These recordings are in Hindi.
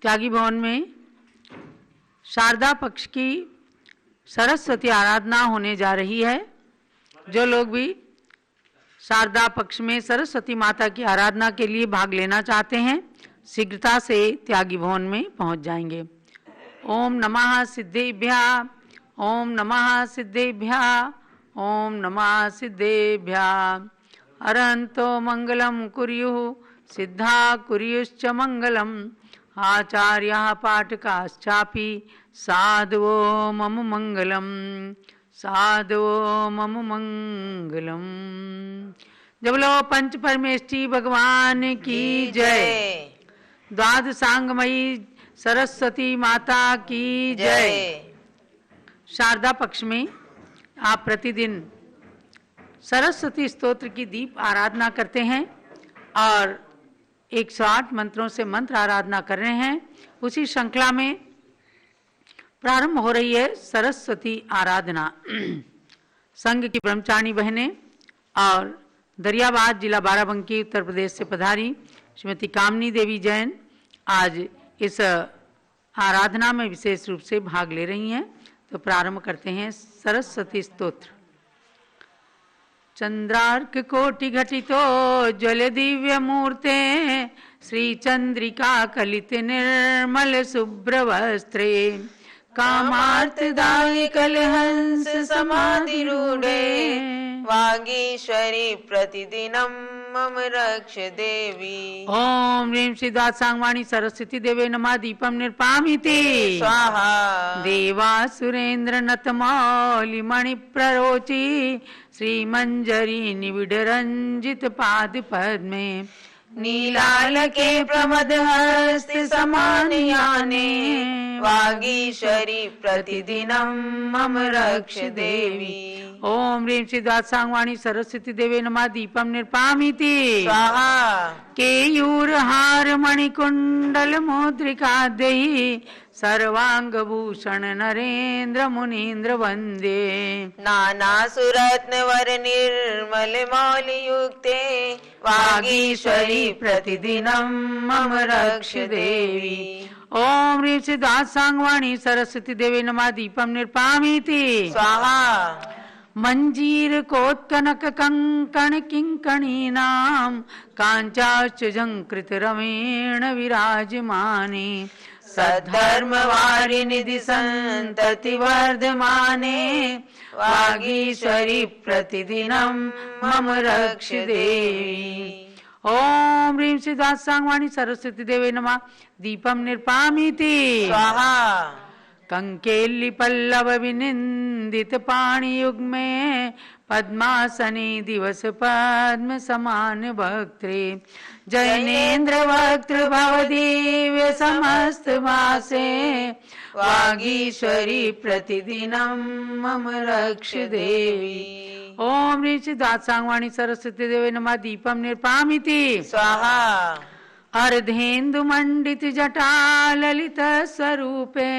त्यागी भवन में शारदा पक्ष की सरस्वती आराधना होने जा रही है। जो लोग भी शारदा पक्ष में सरस्वती माता की आराधना के लिए भाग लेना चाहते हैं शीघ्रता से त्यागी भवन में पहुंच जाएंगे। ओम नमः सिद्धेभ्यः, ओम नमः सिद्धेभ्यः, ओम नमः सिद्धेभ्यः। अरहन्तो मंगलम कुर्युः, सिद्धा कुर्युश्च मंगलम। आचार्याः पाठकाश्चापि साधवो मम मंगलम, साधवो मम मंगलम। जब लो पंच परमेष्ठी भगवान की जय। द्वादशांगमयी सरस्वती माता की जय। शारदा पक्ष में आप प्रतिदिन सरस्वती स्तोत्र की दीप आराधना करते हैं और 108 मंत्रों से मंत्र आराधना कर रहे हैं। उसी श्रृंखला में प्रारंभ हो रही है सरस्वती आराधना। संघ की ब्रह्मचारिणी बहनें और दरियाबाद जिला बाराबंकी उत्तर प्रदेश से पधारी श्रीमती कामनी देवी जैन आज इस आराधना में विशेष रूप से भाग ले रही हैं। तो प्रारंभ करते हैं सरस्वती स्तोत्र। चंद्रार्क कोटि घटितो ज्वल दिव्य मूर्ते, श्री चंद्रिका कलित निर्मल शुभ्र वस्त्रे, कामार्थदायि कलहंस समाधि रूढ़े, वागीश्वरी प्रतिदिनं मम रक्ष देवी। ओम ह्रीं श्री दासांगवाणी सरस्वती देवे नमः। दीपम निर्पामिते स्वाहा। देवा सुरेंद्र नतमौलि मणि प्ररोचि, श्री मंजरी निविड रंजित पाद पद्मे, नीलाल के प्रमद हस्त समान याने, वागीश्वरी प्रतिदिनं मम रक्ष देवी। ओम ह्रीं श्री दासांगवाणी सरस्वती देवे नमः। दीपम निर्पामिते स्वाहा। केयूर हार मणिकुंडल मुद्रिका देहि, सर्वांग भूषण नरेंद्र मुनीन्द्र वंदे, नाना सुरत्न वर निर्मल मौलि युक्ते, वागीश्वरी प्रतिदिनं मम रक्ष देवी। ओम ह्रीं श्री दासांगवाणी सरस्वती देवे नमः। दीपम निर्पामिते स्वाहा। मंजीर कोत्कनक कंकण किंकणीनां, कांचाश्च झंकृत रमेण विराजमाने, सद्धर्म वारिनिधि संतति वर्धमाने, वागीश्वरी प्रतिदिनं मम रक्ष देवी। ओम ह्रीं श्री दासांगवाणी सरस्वती देवे नमः। दीपम निर्पामिते स्वाहा। कंकेली पल्लव विनिंदित पाणि युग्मे, पद्मासने दिवस पद्म समान वक्त्रे, जैनेन्द्र वक्त्र भवदीव्य समस्त मासे, वागीश्वरी प्रतिदिनं मम रक्ष देवी। ओम ह्रीं श्री दासांगवाणी सरस्वती देवे नमः। दीपम निर्पामिते स्वाहा। अर्धेन्दु मंडित जटा ललित स्वरूपे,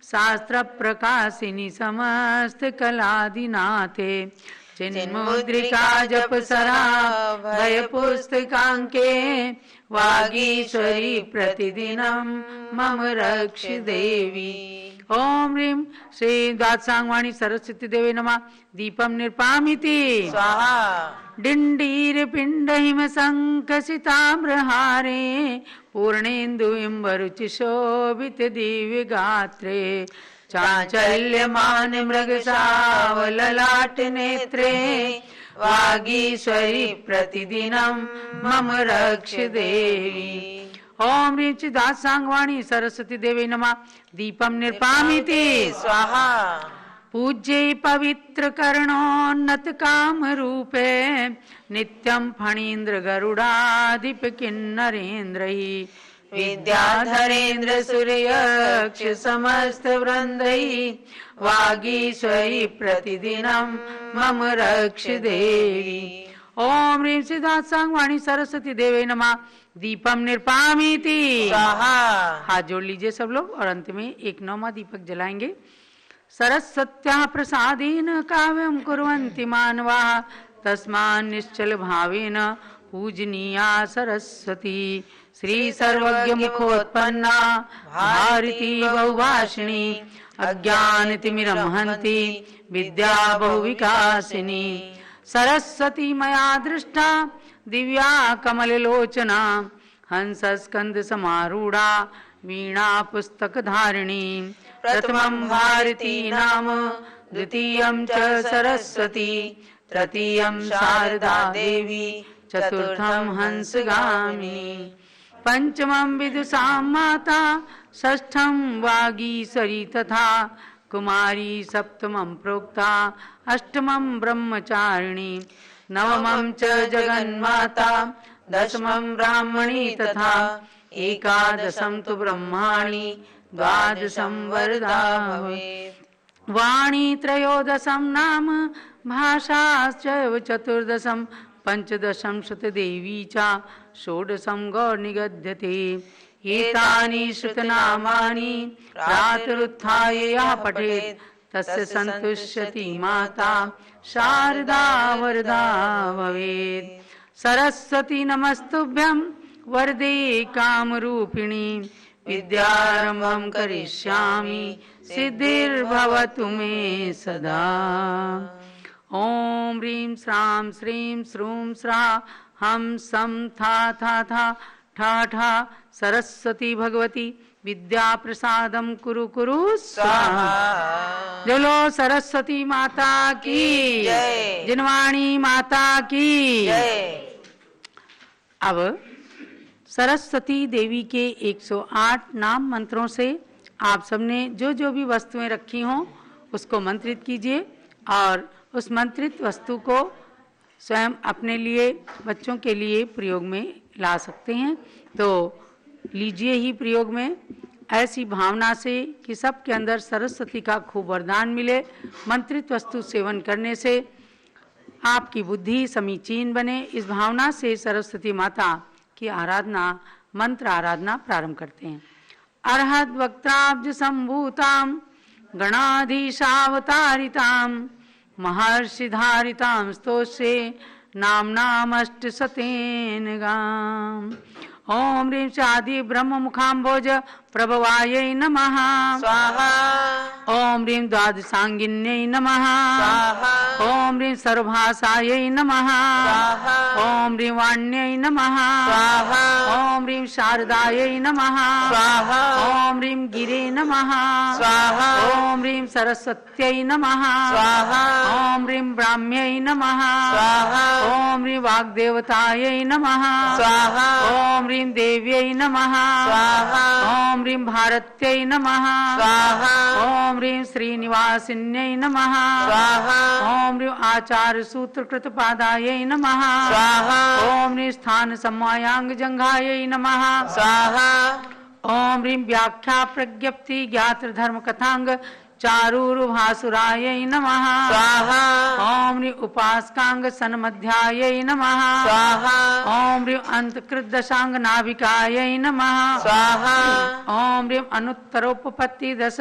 शास्त्र प्रकाशिनी समस्त कलादिनाथे, चिन्मुद्रिका जप सरा भय पुस्तकांके, वागीश्वरी प्रतिदिनं मम रक्ष देवी। ओम ह्रीं श्री दासांगवाणी सरस्वती देवे नमः। दीपम निर्पामिते स्वाहा। डिंडीर पिंड हिम संकसिताम्रहारे, पूर्णेन्दु इम्बरुचि शोभित दिव्य गात्रे, चांचल्यमान मृग सावल ललाट नेत्रे, वागीश्वरी प्रतिदिनं मम रक्ष देवी। ओम ह्रीं श्री दासांगवाणी सरस्वती देवे नमः। दीपम निर्पामिते स्वाहा। पूज्ये पवित्र कर्णोन्नत काम रूपे, नित्यं फणीन्द्र गरुडाधिप किन्नरेन्द्रैः, विद्याधरेन्द्र सूर्ययक्ष समस्त वृंदैः, वागीश्वरी प्रतिदिनं मम रक्ष देवी। ओम ह्रीं श्री दासांगवाणी सरस्वती देवे नमः। दीपम निर्पामिते स्वाहा। हाथ जोड़ लीजिए सब लोग और अंत में एक 9वां दीपक जलाएंगे। सरस्वत्याः प्रसादेन काव्यं कुर्वन्ति मानवाः, तस्मान् निश्चल भावेन पूजनीया सरस्वती। श्री सर्वज्ञ मुखोत्पन्ना भारती बहुभाषिणी अज्ञानतिमिरमहन्ति विद्या बहुविकासिनी सरस्वती मया दृष्टा दिव्या कमललोचना हंसस्कंद समारूढ़ा वीणा पुस्तक धारिणी प्रथमं भारती नाम द्वितीयं च सरस्वती तृतीयं शारदा देवी चतुर्थं हंसगामिनी पंचमं विदुषां माता षष्ठं वागीश्वरी तथा कुमारी सप्तमं प्रोक्ता अष्टमं ब्रह्मचारिणी नवमं च जगन्माता दशमं ब्राह्मणी तथा एकादशं तु ब्रह्माणि द्वादशं वरदा भवेत् वाणी त्रयोदशं नाम भाषाश्चैव चतुर्दशं पंचदशं श्रुतदेवी च षोडशं गौर्निगद्यते एतानि श्रुतनामानि प्रातरुत्थाय यः पठेत् तस्य सन्तुष्यति माता शारदा वरदा भवेत् सरस्वती नमस्तुभ्यं वरदे कामरूपिणी विद्यारम्भं करिष्यामि सिद्धिर्भवतु मे सदा। ओम ह्रीं श्रां श्रीं श्रूं स्रा हम सम था ठा ठा सरस्वती भगवती विद्या प्रसादम कुरु कुरु स्वाहा। बोलो सरस्वती माता की जय, जिनवाणी माता की जय। अब सरस्वती देवी के 108 नाम मंत्रों से आप सबने जो जो भी वस्तुएं रखी हों उसको मंत्रित कीजिए और उस मंत्रित वस्तु को स्वयं अपने लिए बच्चों के लिए प्रयोग में ला सकते हैं। तो लीजिए ही प्रयोग में ऐसी भावना से कि सबके अंदर सरस्वती का खूब वरदान मिले। मंत्रित वस्तु सेवन करने से आपकी बुद्धि समीचीन बने, इस भावना से सरस्वती माता की आराधना मंत्र आराधना प्रारंभ करते हैं। अर्हत वक्त्राब्ज संभूताम गणाधीशावतारिताम महर्षिधारितां स्तोष्ये नाम्नामष्टशतेन गाम्। ओम ह्रीं चादि ब्रह्म मुखाम्भोज प्रभवायै नमः स्वाहा। ओम ह्रीं द्वादशांगिन्यै नमः स्वाहा। ओम ह्रीं सर्वभाषायै नमः स्वाहा। ओम ह्रीं वाण्यै नमः स्वाहा। ओम ह्रीं शारदायै नमः स्वाहा। ओम ह्रीं गिरे नमः स्वाहा। ओम ह्रीं सरस्वत्यै नमः स्वाहा। ओम ह्रीं ब्राह्म्यै नमः स्वाहा। ओम ह्रीं वाग्देवतायै नमः स्वाहा। ओम ह्रीं देव्यै नमः स्वाहा। ओम ह्रीं भारत्यै नमः स्वाहा। ओम ह्रीं श्रीनिवासिन्यै नमः स्वाहा। ओम ह्रीं आचार्य सूत्र कृत पादायै नमः स्वाहा। ओम ह्रीं स्थान समायांग जंघायै नमः स्वाहा। ओम ह्रीं व्याख्या प्रज्ञप्ति ज्ञात्र धर्म कथांग चारूरु भासुरायै नमः स्वाहा। ओम ह्रीं उपासकांग सन्मध्यायै नमः स्वाहा। ओम ह्रीं अंतकृत दशांग नाभिकायै नमः स्वाहा। ओम ह्रीं अनुत्तरोपपत्ति दश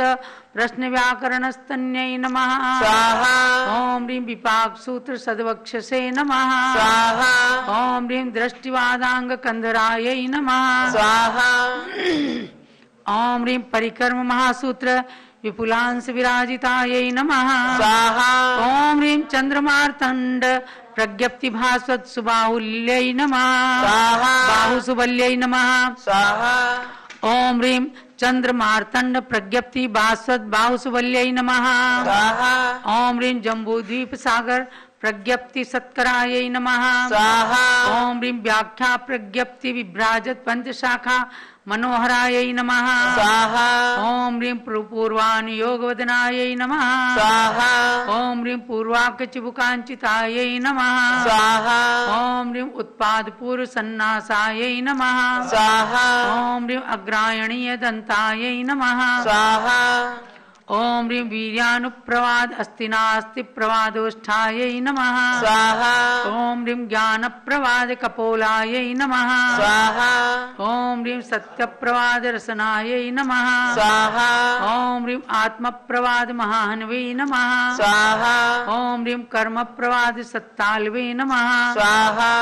प्रश्न व्याकरणस्तन्यै नमः स्वाहा। ओम ह्रीं विपाक सूत्र सद्वक्षसे नमः स्वाहा। ओम ह्रीं दृष्टिवादांग कंधरायै नमः स्वाहा। ओम ह्रीं परिकर्म महासूत्र विपुलांश विराजितायै नमः स्वाहा। ओम ह्रीं चंद्रमार्तंड प्रज्ञप्ति भास्वत सुबाहुल्यै नमः स्वाहा। बाहुसुबल्यै नमः स्वाहा। ओम ह्रीं चंद्रमार्तंड प्रज्ञप्ति भास्वत बाहुसुबल्यै नमः स्वाहा। ओम ह्रीं जम्बूद्वीप सागर प्रज्ञप्ति सत्करायै नमः स्वाहा। ओम ह्रीं व्याख्या प्रज्ञप्ति विभ्राजत पंचशाखा मनोहरायै नमः स्वाहा। ओम ह्रीं पूर्वान् योगवदनायै नमः स्वाहा। ओम ह्रीं पूर्वाक चिबुकांचितायै नमः स्वाहा। ओम ह्रीं उत्पाद पूर्व सन्नासायै नमः स्वाहा। ओम ह्रीं अग्रायणीय दंतायै नमः स्वाहा। ओम ह्रीं वीर्यानुप्रवाद अस्तिनास्ति प्रवादोष्ठायै नमः स्वाहा। ओम ह्रीं ज्ञान प्रवाद कपोलायै नमः स्वाहा। ओम ह्रीं सत्य प्रवाद रसनायै नमः स्वाहा। ओम ह्रीं आत्म प्रवाद महाहनवे नमः स्वाहा। ओम ह्रीं कर्म प्रवाद सत्तालवे नमः स्वाहा।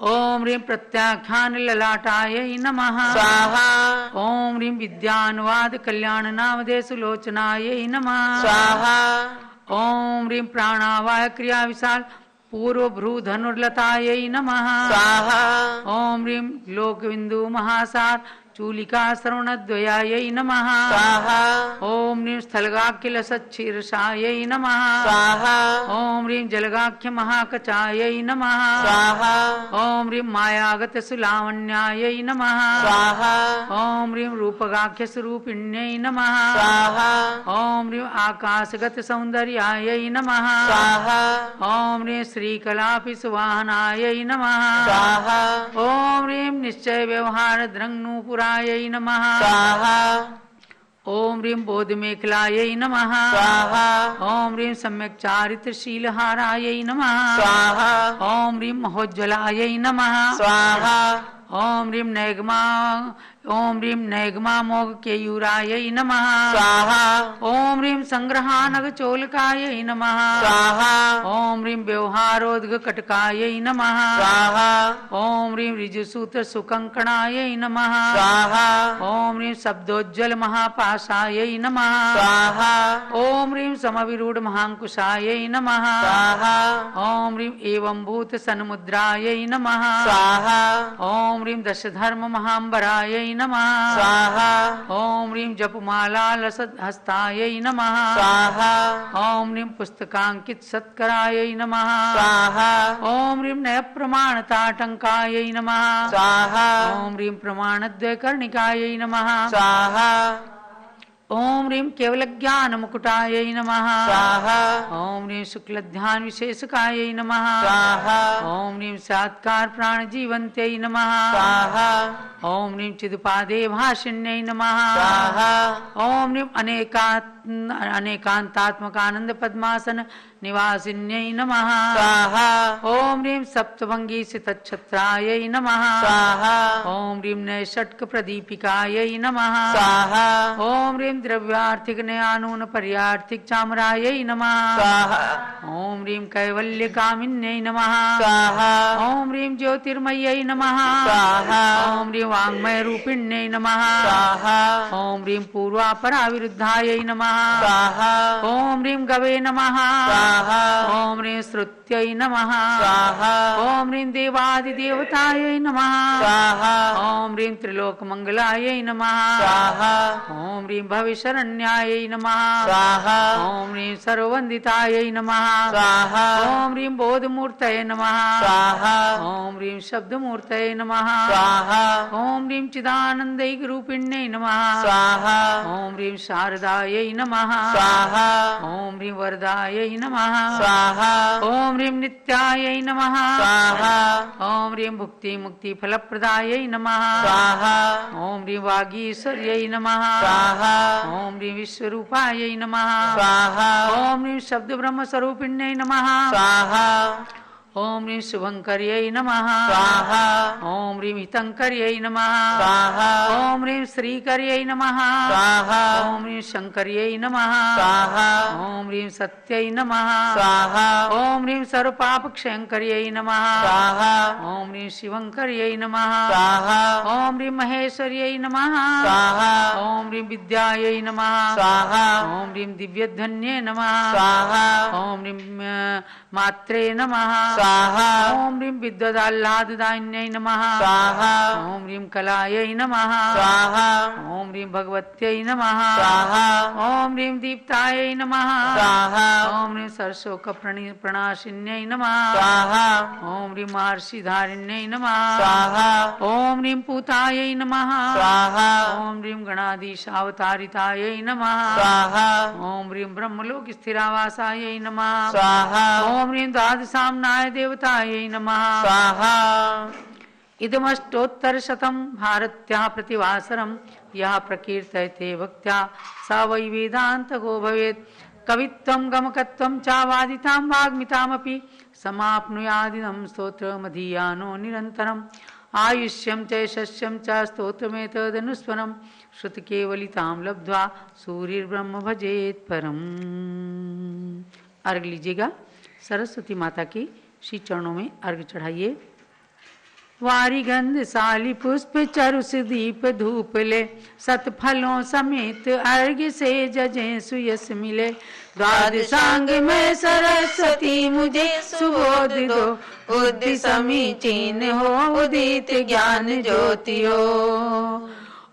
ओम ह्रीं प्रत्याख्यान ललाटायै नमः स्वाहा ओम ह्रीं विद्यानुवाद कल्याण नामधेय सुलोचनायै नमः स्वाहा ओम ह्रीं प्राणावाय क्रिया विशाल पूर्व भ्रू धनुर्लतायै नमः स्वाहा ओम ह्रीं लोकबिंदु महासार चूलिका श्रवणद्वयायै नमः स्वाहा ओम ह्रीं स्थलगाख्य लसच्छीर्षायै नमः स्वाहा ओम ह्रीं जलगाख्य महाकचायै नमः स्वाहा ओम ह्रीं मायागत सुलावण्यायै नमः स्वाहा ओम ह्रीं रूपगाख्य स्वरूपिण्यै नमः स्वाहा ओम ह्रीं आकाशगत सौंदर्यायै नमः स्वाहा ओम ह्रीं श्रीकलापि सुवाहनायै नमः स्वाहा ओम ह्रीं निश्चय व्यवहार द्रंगनूपुरायै नमः स्वाहा ओम ह्रीं बोधमेखलायै नमः स्वाहा ओम ह्रीं सम्यक् चारित्रशीलहारायै नमः स्वाहा ओम ह्रीं महोज्ज्वलायै नमः स्वाहा ओम ह्रीं नैगमा मोग केयूरायै नमः स्वाहा ओम ह्रीं संग्रहानग चोलकायै नमः स्वाहा ओम ह्रीं व्यवहारोद्ग कटकायै नमः स्वाहा ओम ह्रीं ऋजुसूत्र सुकंकणायै नमः स्वाहा ओम ह्रीं शब्दोज्ज्वल महापाशायै नमः स्वाहा ओम ह्रीं समविरूढ़ महांकुशायै नमः स्वाहा ओम ह्रीं एवं भूत सन्मुद्रायै नमः स्वाहा ओम ह्रीं दशधर्म महांबरायै नमः स्वाहा ओम ह्रीं जपमाला लसहस्तायै नमः स्वाहा ओम ह्रीं पुस्तकांकित सत्करायै नमः स्वाहा ओम ह्रीं नयप्रमाणताटंकायै नमः स्वाहा ओम ह्रीं प्रमाणद्वयकर्णिकायै नमः स्वाहा ओम ह्रीं केवलज्ञान मुकुटायै नमः स्वाहा ओम ह्रीं शुक्लध्यान विशेषकायै नमः स्वाहा ओम ह्रीं सात्कार प्राण जीवन्त्यै नमः स्वाहा ओम ह्रीं चिदुपादे भाषिण्यै नमः स्वाहा ओम ह्रीं अनेकांतात्मकानंद पद्मासन निवासिन्यै नमः स्वाहा ओम ह्रीं सप्तभंगी सितच्छत्रायै नमः स्वाहा ओम ह्रीं नैषट्क प्रदीपिकायै नमः स्वाहा ओम ह्रीं द्रव्यार्थिक नयानून पर्यार्थिक चामरायै नमः स्वाहा ओम ह्रीं कैवल्य कामिन्यै नमः स्वाहा ओम ह्रीं ज्योतिर्मय्यै नमः स्वाहा ओम ह्रीं वाङ्मय रूपिण्यै नमः स्वाहा ओम ह्रीं पूर्वापराविरुद्धायै नमः स्वाहा ओम ह्रीं गवे नमः स्वाहा ओम ह्रीं श्रुत्यै नमः स्वाहा ओम ह्रीं देवादिदेवतायै नमः स्वाहा ओम ह्रीं त्रिलोकमंगलायै नमः स्वाहा ओम ह्रीं भविशरण्यायै नमः स्वाहा ओम ह्रीं सर्ववन्दितायै नमः स्वाहा ओम ह्रीं बोधमूर्तये नमः स्वाहा ओम ह्रीं शब्दमूर्तये नमः स्वाहा ओम ह्रीं चिदानन्दैकरूपिण्यै नमः स्वाहा ओम ह्रीं शारदायै नमः स्वाहा ओम ह्रीं वरदायै नमः स्वाहा ओम ह्रीं नित्यायै नमः स्वाहा ओम ह्रीं भुक्ति मुक्ति फलप्रदायै नमः स्वाहा ओम ह्रीं वागीश्वर्यै नमः स्वाहा ओम ह्रीं विश्वरूपायै नमः स्वाहा ओम ह्रीं शब्द ब्रह्म स्वरूपिण्यै नमः स्वाहा ओम ह्रीं शुभंकर्यै नमः स्वाहा ओम ह्रीं हितंकर्यै नमः स्वाहा ओम ह्रीं श्रीकर्यै नमः स्वाहा ओम ह्रीं शंकर्यै नमः स्वाहा ओम ह्रीं सत्यै नमः स्वाहा ओम ह्रीं सर्वपापक्षयंकर्यै नमः स्वाहा ओम ह्रीं शिवंकर्यै नमः स्वाहा ओम ह्रीं महेश्वर्यै नमः स्वाहा ओम ह्रीं विद्यायै नमः स्वाहा ओम ह्रीं दिव्यधन्ये नमः स्वाहा ओम ह्रीं मात्रे नमः स्वाहा ओम ह्रीं विद्वदाह्लाददायिन्यै नमः स्वाहा ओम ह्रीं कलायै नमः स्वाहा ओम ह्रीं भगवत्यै नमः स्वाहा ओम ह्रीं दीप्तायै नमः स्वाहा ओम ह्रीं सरशोक प्रणाशिन्यै नमः स्वाहा ओम ह्रीं महर्षिधारिण्यै नमः स्वाहा ओम ह्रीं पूतायै नमः स्वाहा ओम ह्रीं गणाधीशावतारितायै नमः स्वाहा ओम ह्रीं ब्रह्मलोक स्थिरावासायै नमः स्वाहा ओम ह्रीं द्वादशाम्नाय देवतायै नमः स्वाहा इदमष्टोत्तरशतं भारत्याः प्रतिवासरं यः प्रकीर्तयते भक्त्या स वै वेदान्तको भवेत् कवित्वं गमकत्वं च वादितां वाग्मितामपि समाप्नुयादिदं स्तोत्रमधीयानो निरन्तरम् आयुष्यं च यशस्यं च स्तोत्रमेतदनुस्वरं श्रुतकेवलितां लब्ध्वा सूर्यब्रह्म भजेत् परम्। अर्घ लीजिएगा। सरस्वती माता की श्री चरणों में अर्घ चढ़ाइए। वारी गंध साली पुष्प चरुष दीप धूप ले, सत फलों समेत अर्घ्य से जजें सुयस मिले। द्वादशांग में सरस्वती मुझे सुबोध दो, बुद्धि समीचीन हो उदित ज्ञान ज्योति हो।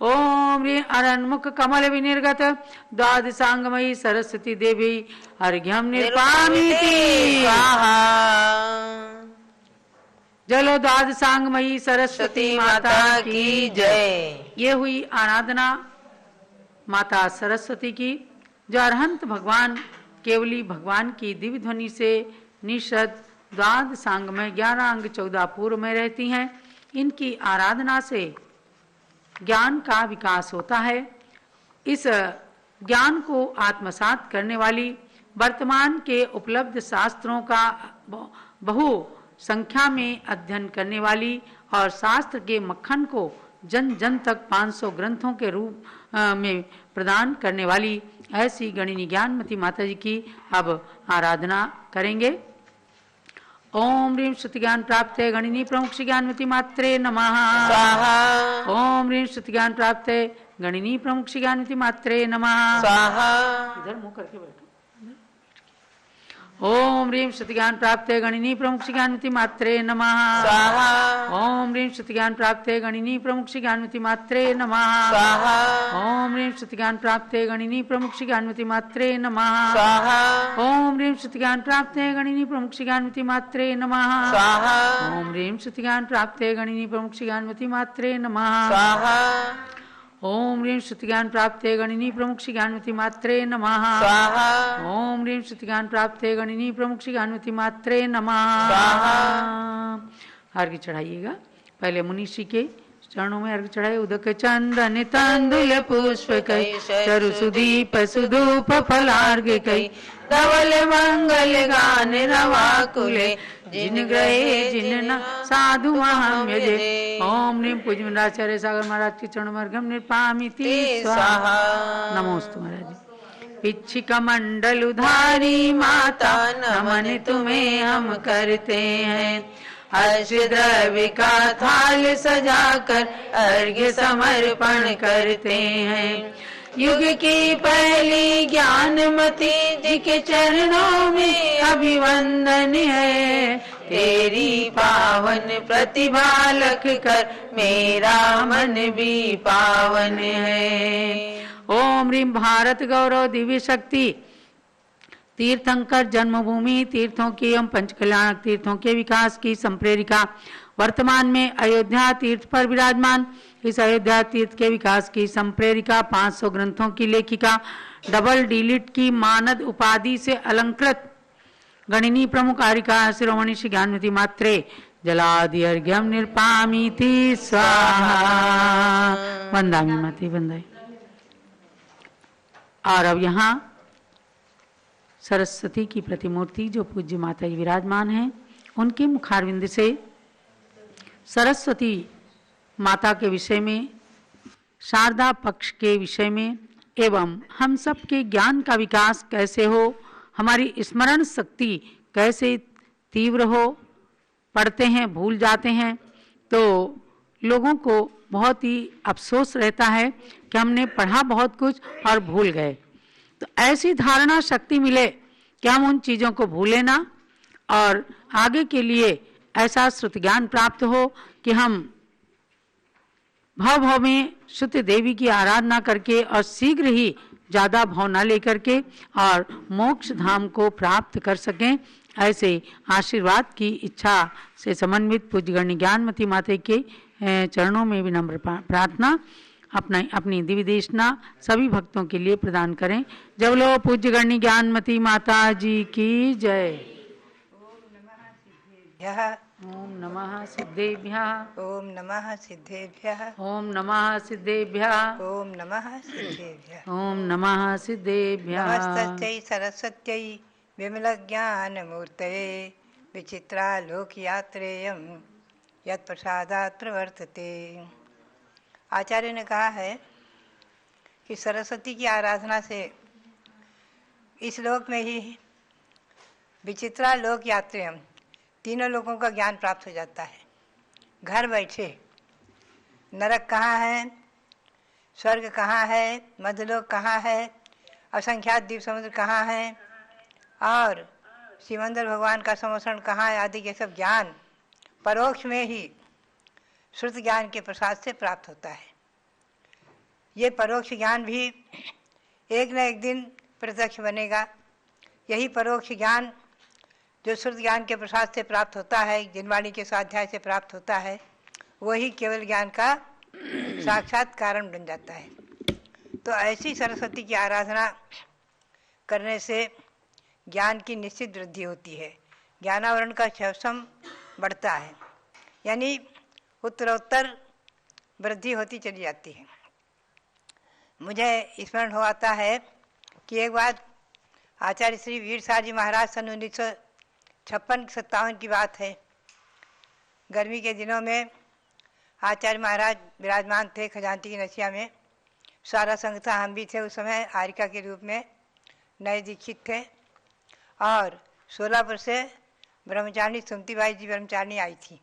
ओम ह्रीं अरण्मुख कमल विनिर्गत द्वादशांगमयी सरस्वती देवी अर्घ्यम निर्पामीति। जलो द्वादशांगमयी सरस्वती माता की जय। ये हुई आराधना माता सरस्वती की, जो अरहंत भगवान केवली भगवान की दिव्य ध्वनि से निषद द्वादशांग में 11 अंग 14 पूर्व में रहती हैं। इनकी आराधना से ज्ञान का विकास होता है। इस ज्ञान को आत्मसात करने वाली वर्तमान के उपलब्ध शास्त्रों का बहु संख्या में अध्ययन करने वाली और शास्त्र के मक्खन को जन जन तक 500 ग्रंथों के रूप में प्रदान करने वाली ऐसी गणिनी ज्ञानमती माता जी की अब आराधना करेंगे। ओम ह्रीं श्रुति ज्ञान प्राप्त गणिनी प्रमुख श्री ज्ञानमती मात्रे नमः। स्वाहा। ओम ह्रीं श्रुति ज्ञान प्राप्त गणिनी प्रमुख श्री ज्ञानमती मात्रे नमः। स्वाहा। इधर मुंह करके बैठो। ओम ह्रीं श्रुति ज्ञान प्राप्त गणिनी प्रमुख श्री ज्ञानमती मात्रे नमः। स्वाहा। ओम ह्रीं श्रुति ज्ञान प्राप्त गणिनी प्रमुख श्री ज्ञानमती मात्रे नमः। स्वाहा। ओम ह्रीं श्रुति ज्ञान प्राप्त गणिनी प्रमुख श्री ज्ञानमती मात्रे नमः। स्वाहा। ओम ह्रीं श्रुति ज्ञान प्राप्त गणिनी प्रमुख श्री ज्ञानमती मात्रे नमः। स्वाहा। ओम ह्रीं श्रुति ज्ञान प्राप्त गणिनी प्रमुख श्री ज्ञानमती मात्रे नमः। स्वाहा। ओम ह्रीं श्रुति ज्ञान प्राप्त गणिनी प्रमुख श्री ज्ञानमती मात्रे नमः। स्वाहा। ओम ह्रीं श्रुति ज्ञान प्राप्त गणिनी प्रमुख श्री ज्ञानमती मात्रे नमः। स्वाहा। अर्घ्य चढ़ाइएगा। पहले मुनिषी के चरणों में अर्घ्य चढ़ाए। उदक चंदन तंदुल पुष्प कई, चरु सुदीप सुधूप फलार्घ्य कई, धवल मंगल गान रवाकुले, जिन ग्रहे जिन न साधु महाम्यजे। ओम ह्रीं पूज्यमंडाचार्य सागर महाराज के चरणों में अर्घ्यम निर्पामीति स्वाहा। नमोस्तु महाराज। पिच्छिका मंडल उधारी माता, नमन तुम्हें हम करते हैं। हर्ष द्रव्य का थाल सजाकर अर्घ्य समर्पण करते हैं। युग की पहली ज्ञानमती जी के चरणों में अभिवंदन है। तेरी पावन प्रतिभा लख कर मेरा मन भी पावन है। ओम ह्रीं भारत गौरव दिव्य शक्ति तीर्थंकर जन्मभूमि तीर्थों की एवं पंचकल्याणक तीर्थों के विकास की संप्रेरिका, वर्तमान में अयोध्या तीर्थ पर विराजमान इस अयोध्या तीर्थ के विकास की संप्रेरिका, 500 ग्रंथों की लेखिका, डबल डिलीट की मानद उपाधि से अलंकृत गणिनी प्रमुख आरिका शिरोमणि श्री ज्ञानमती मात्रे जलादि अर्घ्यम निर्पामीति स्वाहा। वंदामी माते वंदाई। और अब यहाँ सरस्वती की प्रतिमूर्ति जो पूज्य माता जी विराजमान हैं, उनके मुखारविंद से सरस्वती माता के विषय में, शारदा पक्ष के विषय में एवं हम सब के ज्ञान का विकास कैसे हो, हमारी स्मरण शक्ति कैसे तीव्र हो, पढ़ते हैं भूल जाते हैं तो लोगों को बहुत ही अफसोस रहता है कि हमने पढ़ा बहुत कुछ और भूल गए। तो ऐसी धारणा शक्ति मिले कि हम उन चीज़ों को भूलें ना और आगे के लिए ऐसा श्रुति ज्ञान प्राप्त हो कि हम भाव में श्रुति देवी की आराधना करके और शीघ्र ही ज़्यादा भाव न लेकर के और मोक्ष धाम को प्राप्त कर सकें। ऐसे आशीर्वाद की इच्छा से समन्वित पूज्य गणिनी ज्ञानमती माता के चरणों में विनम्र प्रार्थना अपनी दिव्य देशना सभी भक्तों के लिए प्रदान करें। जब लो पूज्य गणिनी ज्ञानमती माता जी की जय। ओम नमः सिद्धेभ्यः। ओम नमः सिद्धेभ्यः। ओम नमः सिद्धेभ्यः। ओम नमः सिद्धेभ्यः। ओम नमः सिद्धेभ्यः। नमस्तस्यै सरस्वत्यै विमलज्ञानमूर्तये विचित्रालोकयात्रेयं यत्प्रसादात् प्रवर्तते। आचार्य ने कहा है कि सरस्वती की आराधना से इस लोक में ही विचित्रा लोक यात्रेयम, तीनों लोगों का ज्ञान प्राप्त हो जाता है। घर बैठे नरक कहाँ है, स्वर्ग कहाँ है, मध्यलोक कहाँ है, असंख्यात द्वीप समुद्र कहाँ है और सिमंदर भगवान का समर्षण कहाँ है आदि ये सब ज्ञान परोक्ष में ही श्रुत ज्ञान के प्रसाद से प्राप्त होता है। ये परोक्ष ज्ञान भी एक न एक दिन प्रत्यक्ष बनेगा। यही परोक्ष ज्ञान जो श्रुत ज्ञान के प्रसाद से प्राप्त होता है, जिनवाणी के स्वाध्याय से प्राप्त होता है, वही केवल ज्ञान का साक्षात कारण बन जाता है। तो ऐसी सरस्वती की आराधना करने से ज्ञान की निश्चित वृद्धि होती है, ज्ञानावरण का क्षमता बढ़ता है, यानी उत्तरोत्तर वृद्धि होती चली जाती है। मुझे स्मरण हो आता है कि एक बार आचार्य श्री वीर साहब जी महाराज सन 1956-57 की बात है। गर्मी के दिनों में आचार्य महाराज विराजमान थे खजांची की नसिया में। सारा संघ था, हम भी थे उस समय, आरिका के रूप में नए दीक्षित थे। और सोलापुर से ब्रह्मचारिणी सुमतीबाई जी ब्रह्मचारिणी आई थी,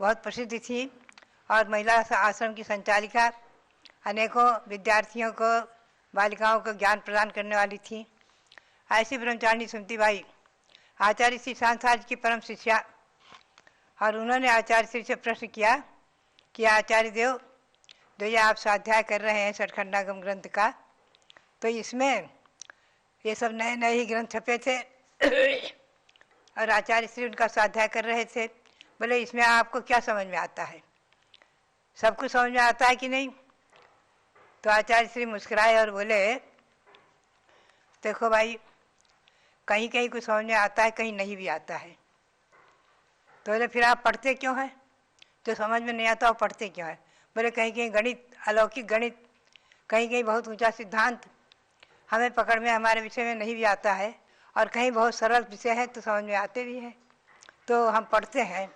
बहुत प्रसिद्ध थी और महिला आश्रम की संचालिका, अनेकों विद्यार्थियों को, बालिकाओं को ज्ञान प्रदान करने वाली थी। ऐसी ब्रह्मचारिणी सुमतीबाई आचार्य श्री सांसार की परम शिष्या, और उन्होंने आचार्य श्री से प्रश्न किया कि आचार्य देव, जो ये आप स्वाध्याय कर रहे हैं सठखंडागम ग्रंथ का, तो इसमें ये सब नए नए ही ग्रंथ छपे थे और आचार्य श्री उनका स्वाध्याय कर रहे थे। बोले इसमें आपको क्या समझ में आता है, सब कुछ समझ में आता है कि नहीं? तो आचार्य श्री मुस्कुराए और बोले देखो भाई, कहीं कहीं कुछ समझ में आता है, कहीं नहीं भी आता है। तो बोले फिर आप पढ़ते क्यों हैं? जो समझ में नहीं आता वो पढ़ते क्यों है? बोले कहीं कहीं गणित, अलौकिक गणित, कहीं कहीं बहुत ऊंचा सिद्धांत हमें पकड़ में, हमारे विषय में नहीं भी आता है, और कहीं बहुत सरल विषय है तो समझ में आते भी हैं, तो हम पढ़ते हैं।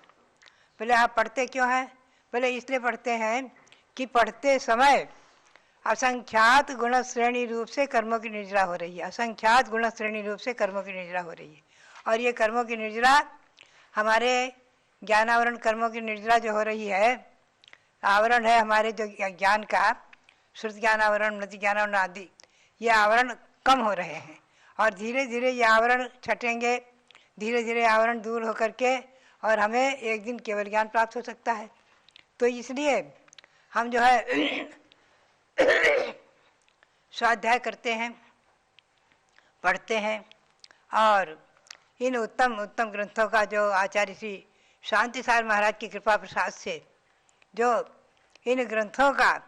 बोले आप पढ़ते क्यों हैं? बोले इसलिए पढ़ते हैं कि पढ़ते समय असंख्यात गुण श्रेणी रूप से कर्मों की निर्जरा हो रही है, असंख्यात गुण श्रेणी रूप से कर्मों की निर्जरा हो रही है। और ये कर्मों की निर्जरा हमारे ज्ञानावरण कर्मों की निर्जरा जो हो रही है, आवरण है हमारे जो ज्ञान का, श्रुत ज्ञानावरण, मृत ज्ञानावरण आदि, ये आवरण कम हो रहे हैं और धीरे धीरे ये आवरण छटेंगे, धीरे धीरे आवरण दूर होकर के और हमें एक दिन केवल ज्ञान प्राप्त हो सकता है। तो इसलिए हम जो है स्वाध्याय करते हैं, पढ़ते हैं, और इन उत्तम उत्तम ग्रंथों का जो आचार्य श्री शांतिसार महाराज की कृपा प्रसाद से जो इन ग्रंथों का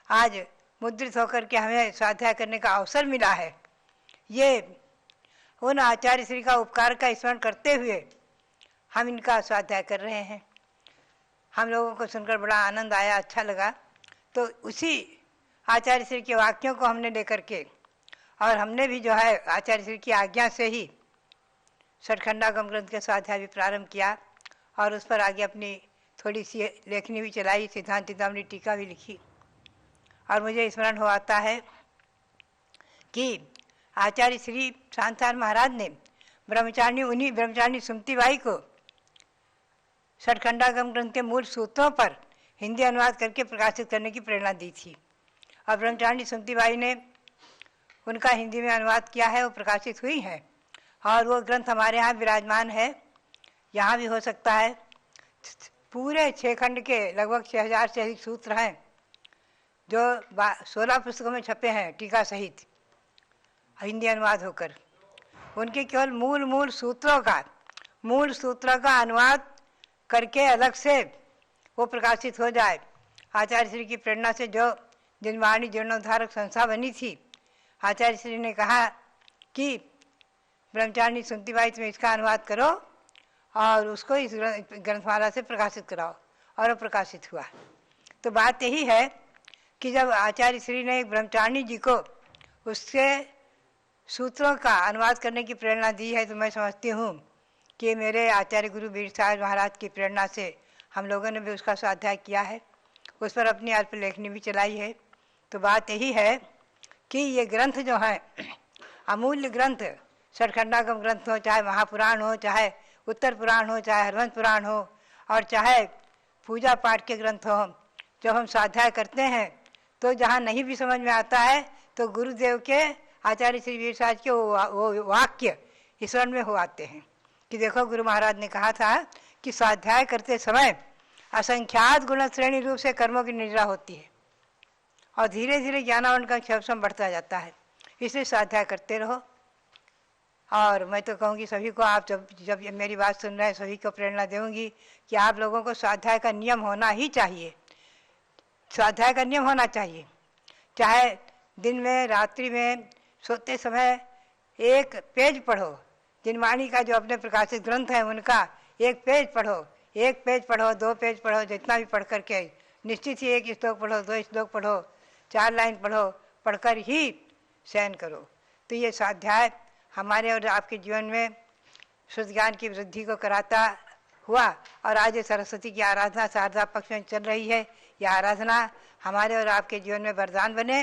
आज मुद्रित होकर के हमें स्वाध्याय करने का अवसर मिला है, ये उन आचार्य श्री का उपकार का स्मरण करते हुए हम इनका स्वाध्याय कर रहे हैं। हम लोगों को सुनकर बड़ा आनंद आया, अच्छा लगा। तो उसी आचार्य श्री के वाक्यों को हमने लेकर के, और हमने भी जो है आचार्य श्री की आज्ञा से ही सठखंडागम ग्रंथ के स्वाध्याय भी प्रारंभ किया और उस पर आगे अपनी थोड़ी सी लेखनी भी चलाई, सिद्धांत चिंतामणि टीका भी लिखी। और मुझे स्मरण हो आता है कि आचार्य श्री शांतार महाराज ने उन्हीं ब्रह्मचारिणी सुमतीबाई को सठखंडागम ग्रंथ के मूल सूत्रों पर हिंदी अनुवाद करके प्रकाशित करने की प्रेरणा दी थी। और ब्रह्मचारिणी सुमतीबाई ने उनका हिंदी में अनुवाद किया है, वो प्रकाशित हुई है और वो ग्रंथ हमारे यहाँ विराजमान है, यहाँ भी हो सकता है। पूरे 6 खंड के लगभग 6000 से अधिक सूत्र हैं जो 16 पुस्तकों में छपे हैं टीका सहित, हिंदी अनुवाद होकर। उनके केवल मूल सूत्रों का अनुवाद करके अलग से वो प्रकाशित हो जाए, आचार्य श्री की प्रेरणा से जो जिनवाणी जीर्णोद्धारक संस्था बनी थी, आचार्य श्री ने कहा कि ब्रह्मचारिणी सुमतीबाई तुम इसका अनुवाद करो और उसको इस ग्रंथमाला से प्रकाशित कराओ, और वो प्रकाशित हुआ। तो बात यही है कि जब आचार्य श्री ने ब्रह्मचारिणी जी को उसके सूत्रों का अनुवाद करने की प्रेरणा दी है, तो मैं समझती हूँ कि मेरे आचार्य गुरु वीर साहब महाराज की प्रेरणा से हम लोगों ने भी उसका स्वाध्याय किया है, उस पर अपनी अल्प लेखनी भी चलाई है। तो बात यही है कि ये ग्रंथ जो हैं अमूल्य ग्रंथ, सठखंडागम ग्रंथ हो, चाहे महापुराण हो, चाहे उत्तर पुराण हो, चाहे हरवंश पुराण हो, और चाहे पूजा पाठ के ग्रंथ हों। जब हम स्वाध्याय करते हैं तो जहाँ नहीं भी समझ में आता है तो गुरुदेव के आचार्य श्री वीर साज के वो वाक्य स्मरण में हो आते हैं कि देखो गुरु महाराज ने कहा था कि स्वाध्याय करते समय असंख्यात गुण श्रेणी रूप से कर्मों की निद्रा होती है और धीरे धीरे ज्ञानावरण का क्षमसम बढ़ता जाता है, इसलिए स्वाध्याय करते रहो। और मैं तो कहूँगी सभी को, आप जब मेरी बात सुन रहे हैं सभी को प्रेरणा दूंगी कि आप लोगों को स्वाध्याय का नियम होना ही चाहिए। स्वाध्याय का नियम होना चाहिए, चाहे दिन में रात्रि में सोते समय एक पेज पढ़ो। जिनवाणी का जो अपने प्रकाशित ग्रंथ है उनका एक पेज पढ़ो, 2 पेज पढ़ो, जितना भी पढ़ करके निश्चित ही 1 श्लोक पढ़ो, 2 श्लोक पढ़ो, 4 लाइन पढ़ो, पढ़कर ही शयन करो। तो ये स्वाध्याय हमारे और आपके जीवन में शुद्ध ज्ञान की वृद्धि को कराता हुआ। और आज सरस्वती की आराधना शारदा पक्ष में चल रही है। यह आराधना हमारे और आपके जीवन में वरदान बने।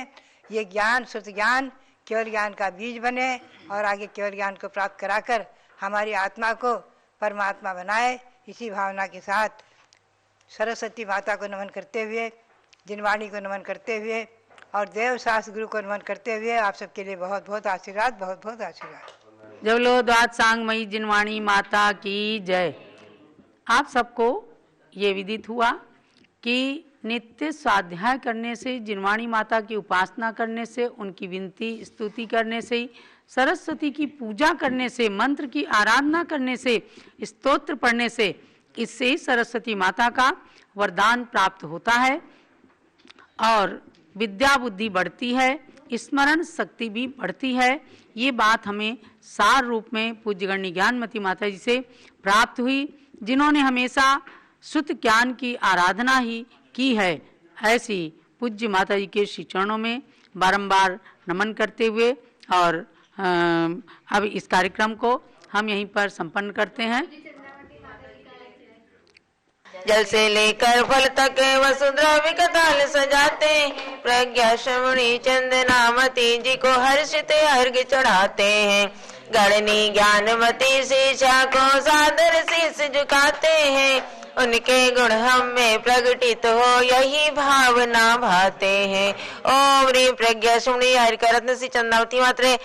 ये ज्ञान, शुद्ध ज्ञान केवल ज्ञान का बीज बने और आगे केवल ज्ञान को प्राप्त कराकर हमारी आत्मा को परमात्मा बनाए। इसी भावना के साथ सरस्वती माता को नमन करते हुए, जिनवाणी को नमन करते हुए और देव शास्त्र गुरु को नमन करते हुए आप सबके लिए बहुत बहुत आशीर्वाद, बहुत बहुत आशीर्वाद। जब लो द्वाद सांगमयी जिनवाणी माता की जय। आप सबको ये विदित हुआ कि नित्य स्वाध्याय करने से, जिनवाणी माता की उपासना करने से, उनकी विनती स्तुति करने से, सरस्वती की पूजा करने से, मंत्र की आराधना करने से, स्तोत्र पढ़ने से, इससे सरस्वती माता का वरदान प्राप्त होता है और विद्या बुद्धि बढ़ती है, स्मरण शक्ति भी बढ़ती है। ये बात हमें सार रूप में पूज्यगण्य ज्ञानमती माता जी से प्राप्त हुई, जिन्होंने हमेशा शुद्ध ज्ञान की आराधना ही की है। ऐसी पूज्य माता जी के श्री चरणों में बारंबार नमन करते हुए और अब इस कार्यक्रम को हम यहीं पर संपन्न करते हैं। जल से लेकर फल तक वसुंधरा विकताल सजाते, प्रज्ञा श्रवणी चंदनामती जी को हर्षित अर्घ्य चढ़ाते हैं। गणनी ज्ञानमती शिक्षा को सादर शीश झुकाते हैं, उनके गुण हम में प्रकटित हो यही भावना भाते हैं। ओम ह्रीं प्रज्ञा श्रवणी हरिका रत्न श्री चंद्रावती मात्रे